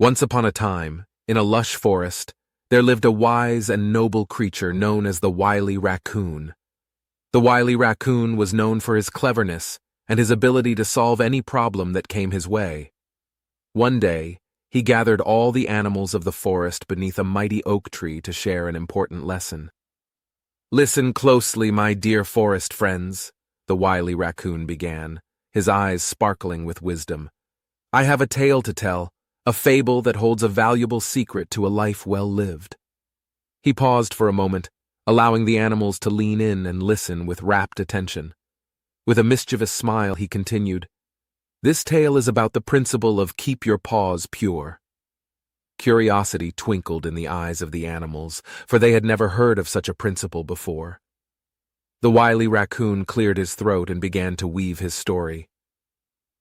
Once upon a time, in a lush forest, there lived a wise and noble creature known as the Wily Raccoon. The Wily Raccoon was known for his cleverness and his ability to solve any problem that came his way. One day, he gathered all the animals of the forest beneath a mighty oak tree to share an important lesson. "Listen closely, my dear forest friends," the Wily Raccoon began, his eyes sparkling with wisdom. "I have a tale to tell, a fable that holds a valuable secret to a life well lived." He paused for a moment, allowing the animals to lean in and listen with rapt attention. With a mischievous smile, he continued, "This tale is about the principle of keep your paws pure." Curiosity twinkled in the eyes of the animals, for they had never heard of such a principle before. The Wily Raccoon cleared his throat and began to weave his story.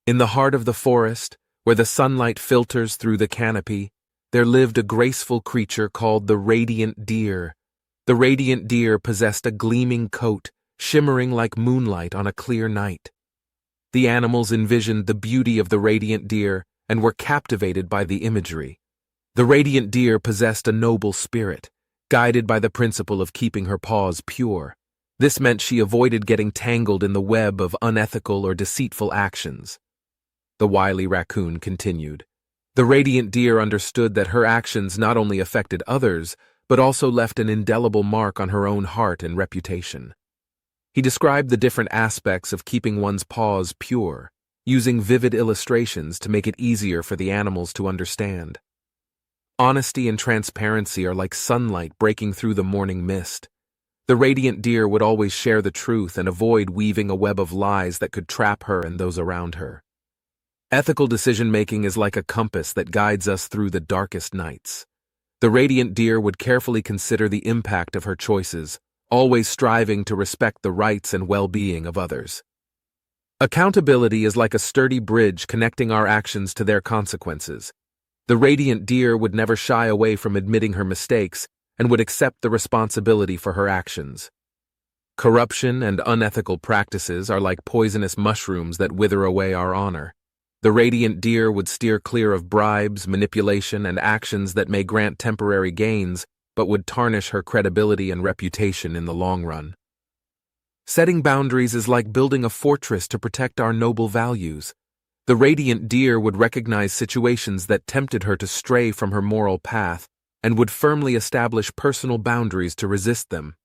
In the heart of the forest, where the sunlight filters through the canopy, there lived a graceful creature called the Radiant Deer. The Radiant Deer possessed a gleaming coat, shimmering like moonlight on a clear night. The animals envisioned the beauty of the Radiant Deer and were captivated by the imagery. The Radiant Deer possessed a noble spirit, guided by the principle of keeping her paws pure. This meant she avoided getting tangled in the web of unethical or deceitful actions. The Wily Raccoon continued. The Radiant Deer understood that her actions not only affected others, but also left an indelible mark on her own heart and reputation. He described the different aspects of keeping one's paws pure, using vivid illustrations to make it easier for the animals to understand. Honesty and transparency are like sunlight breaking through the morning mist. The Radiant Deer would always share the truth and avoid weaving a web of lies that could trap her and those around her. Ethical decision-making is like a compass that guides us through the darkest nights. The Radiant Deer would carefully consider the impact of her choices, always striving to respect the rights and well-being of others. Accountability is like a sturdy bridge connecting our actions to their consequences. The Radiant Deer would never shy away from admitting her mistakes and would accept the responsibility for her actions. Corruption and unethical practices are like poisonous mushrooms that wither away our honor. The Radiant Deer would steer clear of bribes, manipulation, and actions that may grant temporary gains, but would tarnish her credibility and reputation in the long run. Setting boundaries is like building a fortress to protect our noble values. The Radiant Deer would recognize situations that tempted her to stray from her moral path and would firmly establish personal boundaries to resist them.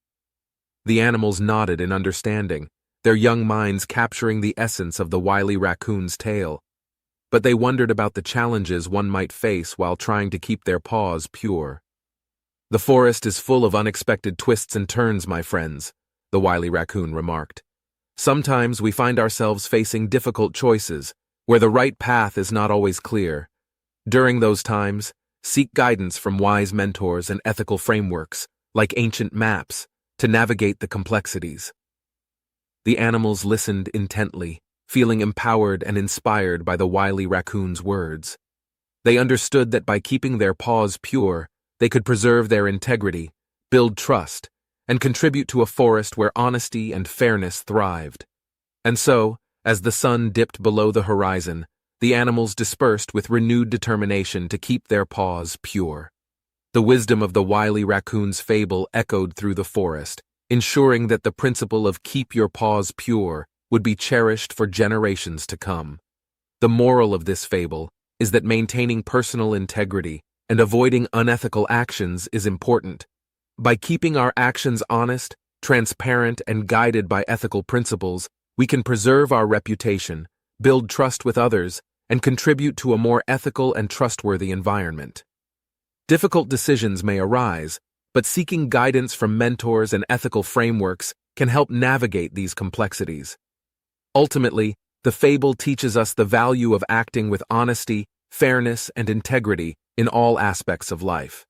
The animals nodded in understanding, their young minds capturing the essence of the Wily Raccoon's tale. But they wondered about the challenges one might face while trying to keep their paws pure. "The forest is full of unexpected twists and turns, my friends," the Wily Raccoon remarked. "Sometimes we find ourselves facing difficult choices, where the right path is not always clear. During those times, seek guidance from wise mentors and ethical frameworks, like ancient maps, to navigate the complexities." The animals listened intently, feeling empowered and inspired by the Wily Raccoon's words. They understood that by keeping their paws pure, they could preserve their integrity, build trust, and contribute to a forest where honesty and fairness thrived. And so, as the sun dipped below the horizon, the animals dispersed with renewed determination to keep their paws pure. The wisdom of the Wily Raccoon's fable echoed through the forest, ensuring that the principle of keep your paws pure would be cherished for generations to come. The moral of this fable is that maintaining personal integrity and avoiding unethical actions is important. By keeping our actions honest, transparent, and guided by ethical principles, we can preserve our reputation, build trust with others, and contribute to a more ethical and trustworthy environment. Difficult decisions may arise, but seeking guidance from mentors and ethical frameworks can help navigate these complexities. Ultimately, the fable teaches us the value of acting with honesty, fairness, and integrity in all aspects of life.